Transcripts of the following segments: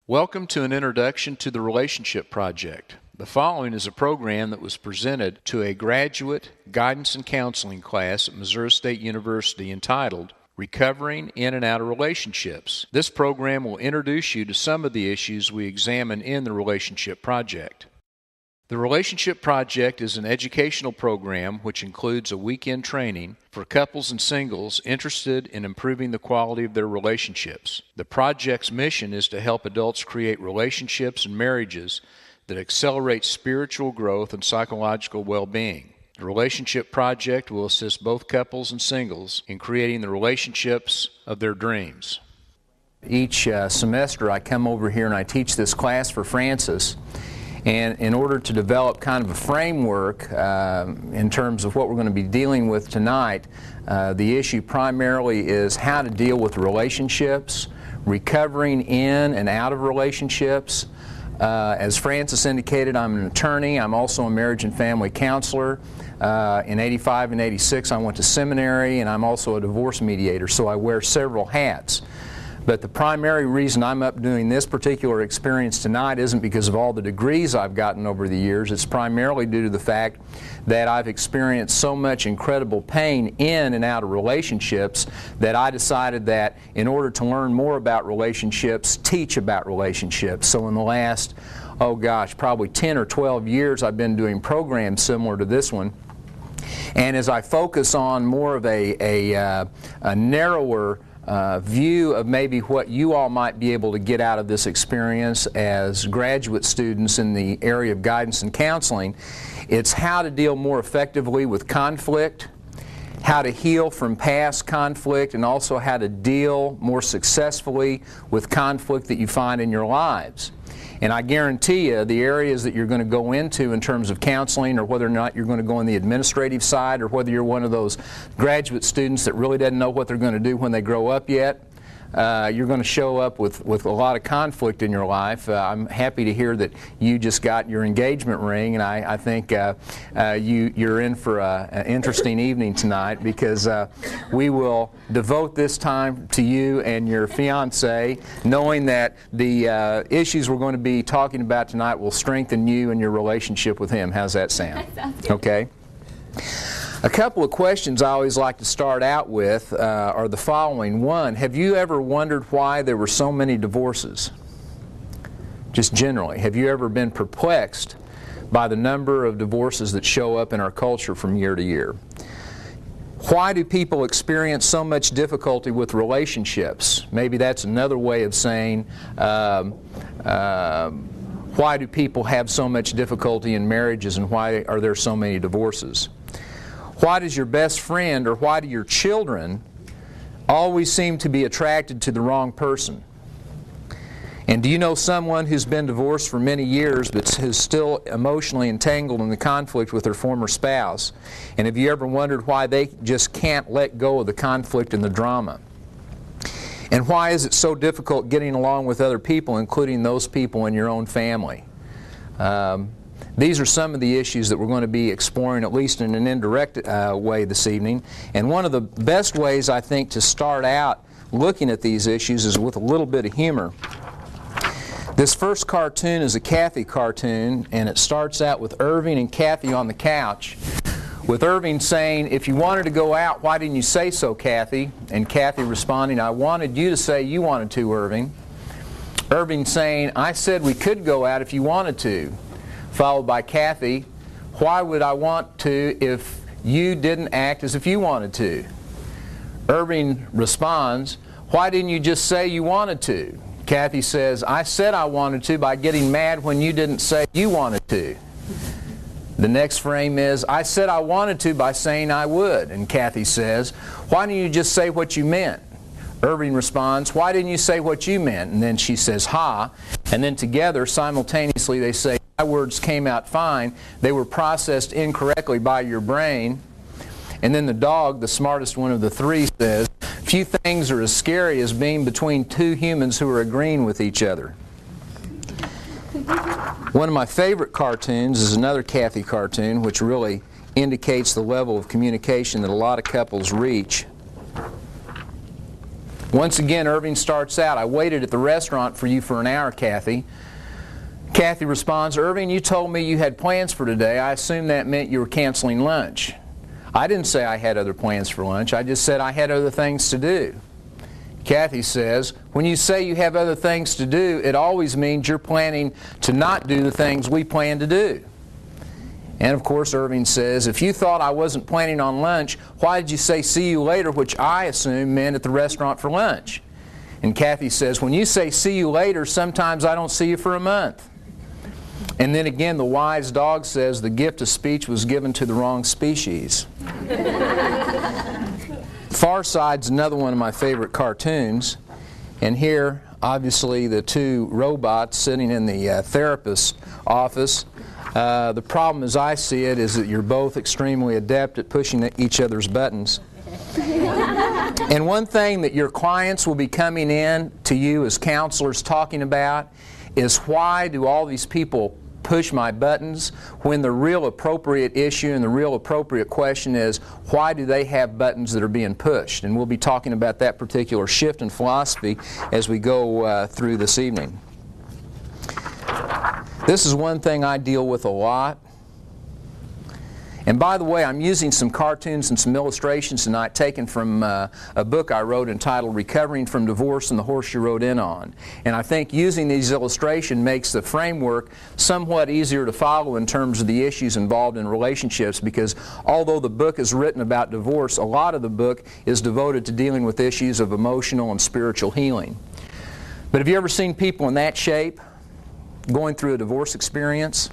Welcome to an introduction to the Relationship Project. The following is a program that was presented to a graduate guidance and counseling class at Missouri State University entitled Recovering in and Out of Relationships. This program will introduce you to some of the issues we examine in the Relationship Project. The Relationship Project is an educational program which includes a weekend training for couples and singles interested in improving the quality of their relationships. The project's mission is to help adults create relationships and marriages that accelerate spiritual growth and psychological well-being. The Relationship Project will assist both couples and singles in creating the relationships of their dreams. Each semester I come over here and I teach this class for Francis. And in order to develop kind of a framework in terms of what we're going to be dealing with tonight, the issue primarily is how to deal with relationships, recovering in and out of relationships. As Francis indicated, I'm an attorney. I'm also a marriage and family counselor. In '85 and '86, I went to seminary, and I'm also a divorce mediator, so I wear several hats. But the primary reason I'm up doing this particular experience tonight isn't because of all the degrees I've gotten over the years. It's primarily due to the fact that I've experienced so much incredible pain in and out of relationships that I decided that in order to learn more about relationships, teach about relationships. So in the last, probably 10 or 12 years, I've been doing programs similar to this one. And as I focus on more of a narrower view of maybe what you all might be able to get out of this experience as graduate students in the area of guidance and counseling, it's how to deal more effectively with conflict, how to heal from past conflict, and also how to deal more successfully with conflict that you find in your lives. And I guarantee you the areas that you're going to go into in terms of counseling, or whether or not you're going to go on the administrative side, or whether you're one of those graduate students that really doesn't know what they're going to do when they grow up yet, you're going to show up with a lot of conflict in your life. I'm happy to hear that you just got your engagement ring, and I think you're in for an interesting evening tonight, because we will devote this time to you and your fiancé, knowing that the issues we're going to be talking about tonight will strengthen you and your relationship with him. How's that sound? That sounds good. Okay. A couple of questions I always like to start out with are the following. One, have you ever wondered why there were so many divorces? Just generally. Have you ever been perplexed by the number of divorces that show up in our culture from year to year? Why do people experience so much difficulty with relationships? Maybe that's another way of saying why do people have so much difficulty in marriages, and why are there so many divorces? Why does your best friend, or why do your children always seem to be attracted to the wrong person? And do you know someone who's been divorced for many years but who's still emotionally entangled in the conflict with their former spouse? And have you ever wondered why they just can't let go of the conflict and the drama? And why is it so difficult getting along with other people, including those people in your own family? These are some of the issues that we're going to be exploring, at least in an indirect way this evening. And one of the best ways, I think, to start out looking at these issues is with a little bit of humor. This first cartoon is a Kathy cartoon, and it starts out with Irving and Kathy on the couch, with Irving saying, "If you wanted to go out, why didn't you say so, Kathy?" And Kathy responding, "I wanted you to say you wanted to, Irving." Irving saying, "I said we could go out if you wanted to." Followed by Kathy, "Why would I want to if you didn't act as if you wanted to?" Irving responds, "Why didn't you just say you wanted to?" Kathy says, "I said I wanted to by getting mad when you didn't say you wanted to." The next frame is, "I said I wanted to by saying I would." And Kathy says, "Why didn't you just say what you meant?" Irving responds, "Why didn't you say what you meant?" And then she says, "Ha." And then together, simultaneously, they say, "My words came out fine. They were processed incorrectly by your brain." And then the dog, the smartest one of the three, says, "Few things are as scary as being between two humans who are agreeing with each other." One of my favorite cartoons is another Kathy cartoon, which really indicates the level of communication that a lot of couples reach. Once again, Irving starts out, "I waited at the restaurant for you for an hour, Kathy." Kathy responds, "Irving, you told me you had plans for today. I assume that meant you were canceling lunch." "I didn't say I had other plans for lunch. I just said I had other things to do." Kathy says, "When you say you have other things to do, it always means you're planning to not do the things we plan to do." And of course, Irving says, "If you thought I wasn't planning on lunch, why did you say see you later, which I assume meant at the restaurant for lunch?" And Kathy says, "When you say see you later, sometimes I don't see you for a month." And then again, the wise dog says the gift of speech was given to the wrong species. Far Side's another one of my favorite cartoons. And here, obviously, the two robots sitting in the therapist's office. The problem, as I see it, is that you're both extremely adept at pushing each other's buttons. And one thing that your clients will be coming in to you as counselors talking about is, why do all these people push my buttons, when the real appropriate issue and the real appropriate question is, why do they have buttons that are being pushed? And we'll be talking about that particular shift in philosophy as we go through this evening. This is one thing I deal with a lot. And by the way, I'm using some cartoons and some illustrations tonight taken from a book I wrote entitled Recovering from Divorce and the Horse You Rode In On. And I think using these illustrations makes the framework somewhat easier to follow in terms of the issues involved in relationships, because although the book is written about divorce, a lot of the book is devoted to dealing with issues of emotional and spiritual healing. But have you ever seen people in that shape going through a divorce experience?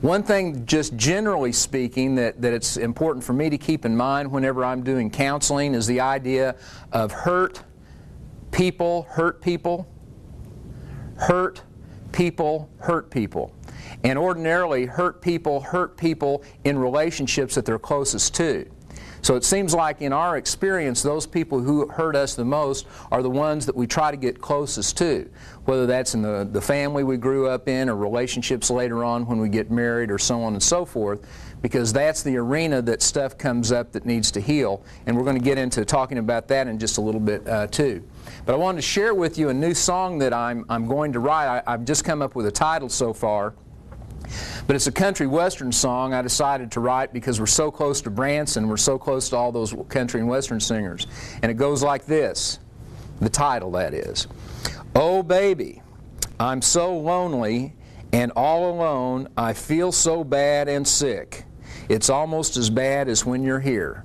One thing, just generally speaking, that it's important for me to keep in mind whenever I'm doing counseling is the idea of hurt people, hurt people, hurt people, hurt people. And ordinarily, hurt people in relationships that they're closest to. So it seems like in our experience, those people who hurt us the most are the ones that we try to get closest to, whether that's in the family we grew up in or relationships later on when we get married or so on and so forth, because that's the arena that stuff comes up that needs to heal. And we're going to get into talking about that in just a little bit too. But I wanted to share with you a new song that I'm going to write. I've just come up with a title so far. But it's a country western song I decided to write because we're so close to Branson, we're so close to all those country and western singers. And it goes like this, the title that is. "Oh baby, I'm so lonely and all alone, I feel so bad and sick. It's almost as bad as when you're here."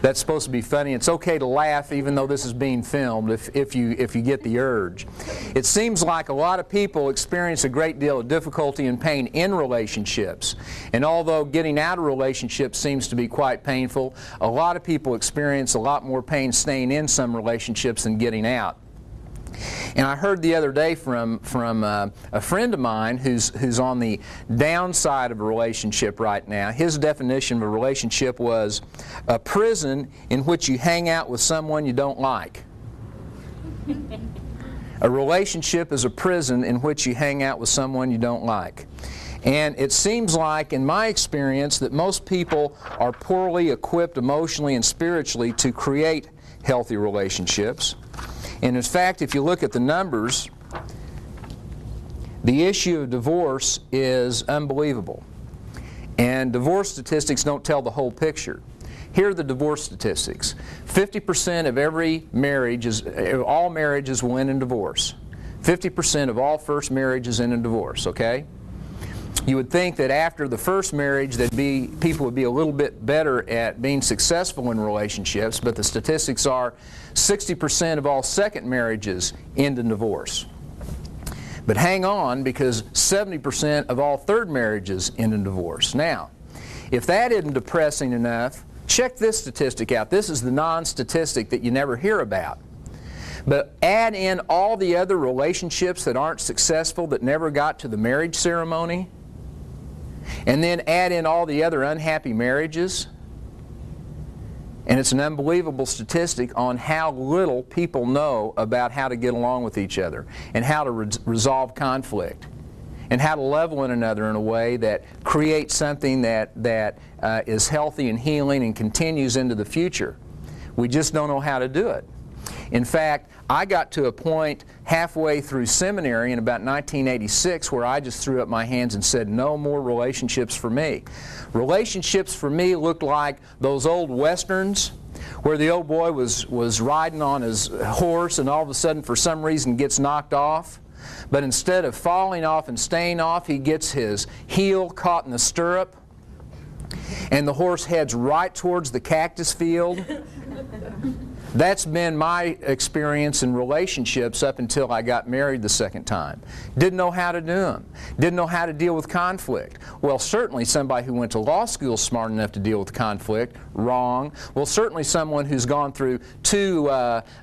That's supposed to be funny. It's okay to laugh even though this is being filmed if you get the urge. It seems like a lot of people experience a great deal of difficulty and pain in relationships. And although getting out of relationships seems to be quite painful, a lot of people experience a lot more pain staying in some relationships than getting out. And I heard the other day from a friend of mine who's on the downside of a relationship right now. His definition of a relationship was a prison in which you hang out with someone you don't like. A relationship is a prison in which you hang out with someone you don't like. And it seems like, in my experience, that most people are poorly equipped emotionally and spiritually to create healthy relationships. And in fact, if you look at the numbers, the issue of divorce is unbelievable. And divorce statistics don't tell the whole picture. Here are the divorce statistics. 50% of every marriage all marriages will end in divorce. 50% of all first marriages end in divorce, okay? You would think that after the first marriage people would be a little bit better at being successful in relationships, but the statistics are 60% of all second marriages end in divorce. But hang on, because 70% of all third marriages end in divorce. Now, if that isn't depressing enough, check this statistic out. This is the non-statistic that you never hear about. But add in all the other relationships that aren't successful, that never got to the marriage ceremony, and then add in all the other unhappy marriages, and it's an unbelievable statistic on how little people know about how to get along with each other and how to resolve conflict. and how to love one another in a way that creates something that is healthy and healing and continues into the future. We just don't know how to do it. In fact, I got to a point halfway through seminary in about 1986 where I just threw up my hands and said, no more relationships for me. Relationships for me looked like those old westerns where the old boy was riding on his horse and all of a sudden for some reason gets knocked off. But instead of falling off and staying off, he gets his heel caught in the stirrup and the horse heads right towards the cactus field. That's been my experience in relationships up until I got married the second time. Didn't know how to do them. Didn't know how to deal with conflict. Well, certainly somebody who went to law school is smart enough to deal with conflict. Wrong. Well, certainly someone who's gone through two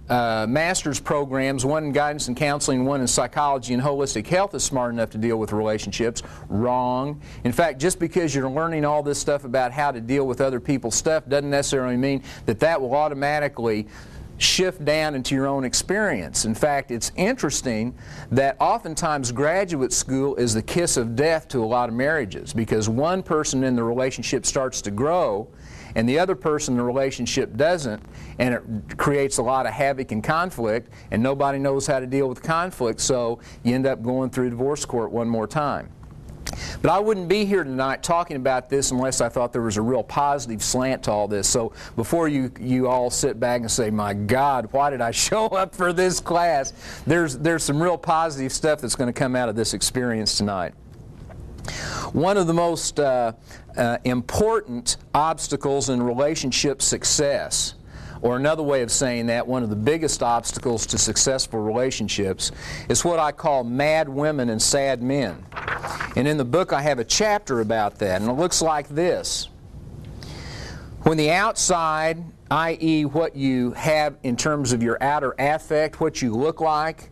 master's programs, one in guidance and counseling, one in psychology and holistic health, is smart enough to deal with relationships. Wrong. In fact, just because you're learning all this stuff about how to deal with other people's stuff doesn't necessarily mean that that will automatically shift down into your own experience. In fact, it's interesting that oftentimes graduate school is the kiss of death to a lot of marriages, because one person in the relationship starts to grow and the other person in the relationship doesn't, and it creates a lot of havoc and conflict, and nobody knows how to deal with conflict, so you end up going through divorce court one more time. But I wouldn't be here tonight talking about this unless I thought there was a real positive slant to all this. So before you all sit back and say, my God, why did I show up for this class? There's some real positive stuff that's going to come out of this experience tonight. One of the most important obstacles in relationship success, or another way of saying that, one of the biggest obstacles to successful relationships, is what I call mad women and sad men. And in the book I have a chapter about that, and it looks like this. When the outside, i.e. what you have in terms of your outer affect, what you look like,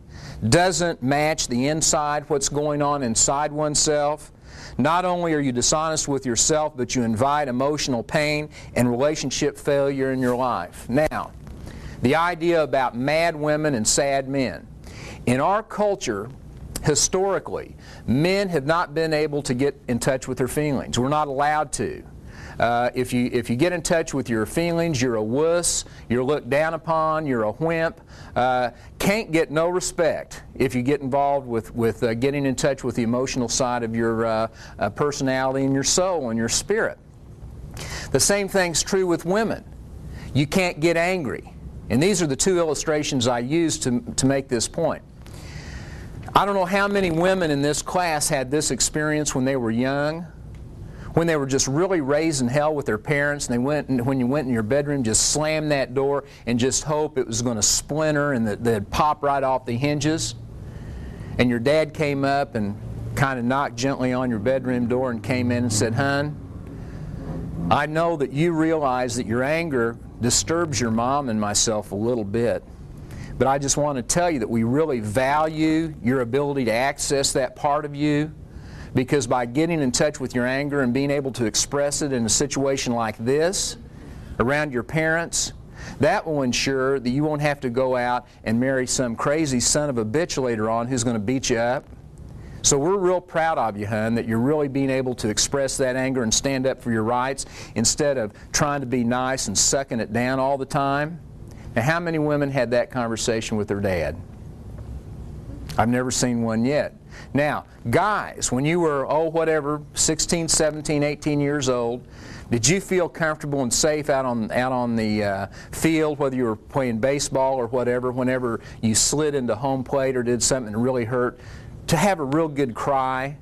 doesn't match the inside, what's going on inside oneself, not only are you dishonest with yourself, but you invite emotional pain and relationship failure in your life. Now, the idea about mad women and sad men. In our culture, historically, men have not been able to get in touch with their feelings. We're not allowed to. If you get in touch with your feelings, you're a wuss, you're looked down upon, you're a wimp. Can't get no respect if you get involved with getting in touch with the emotional side of your personality and your soul and your spirit. The same thing's true with women. You can't get angry. And these are the two illustrations I used to make this point. I don't know how many women in this class had this experience when they were young, when they were just really raising hell with their parents, and when you went in your bedroom, just slammed that door and just hope it was going to splinter and that they'd pop right off the hinges. And your dad came up and kind of knocked gently on your bedroom door and came in and said, "Hon, I know that you realize that your anger disturbs your mom and myself a little bit, but I just want to tell you that we really value your ability to access that part of you, because by getting in touch with your anger and being able to express it in a situation like this, around your parents, that will ensure that you won't have to go out and marry some crazy son of a bitch later on who's going to beat you up. So we're real proud of you, hon, that you're really being able to express that anger and stand up for your rights instead of trying to be nice and sucking it down all the time." Now, how many women had that conversation with their dad? I've never seen one yet. Now, guys, when you were, 16, 17, 18 years old, did you feel comfortable and safe out on the field, whether you were playing baseball or whatever, whenever you slid into home plate or did something that really hurt, to have a real good cry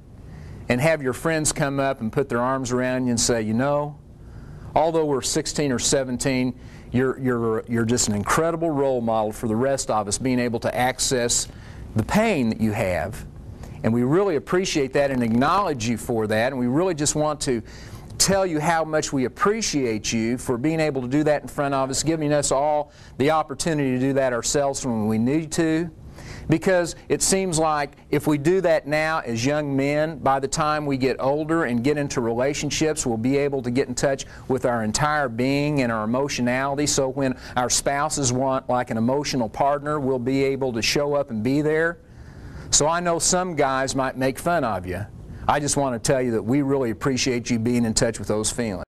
and have your friends come up and put their arms around you and say, you know, although we're 16 or 17, you're just an incredible role model for the rest of us, being able to access the pain that you have. And we really appreciate that and acknowledge you for that. And we really just want to tell you how much we appreciate you for being able to do that in front of us, giving us all the opportunity to do that ourselves when we need to. Because it seems like if we do that now as young men, by the time we get older and get into relationships, we'll be able to get in touch with our entire being and our emotionality. So when our spouses want like an emotional partner, we'll be able to show up and be there. So I know some guys might make fun of you. I just want to tell you that we really appreciate you being in touch with those feelings.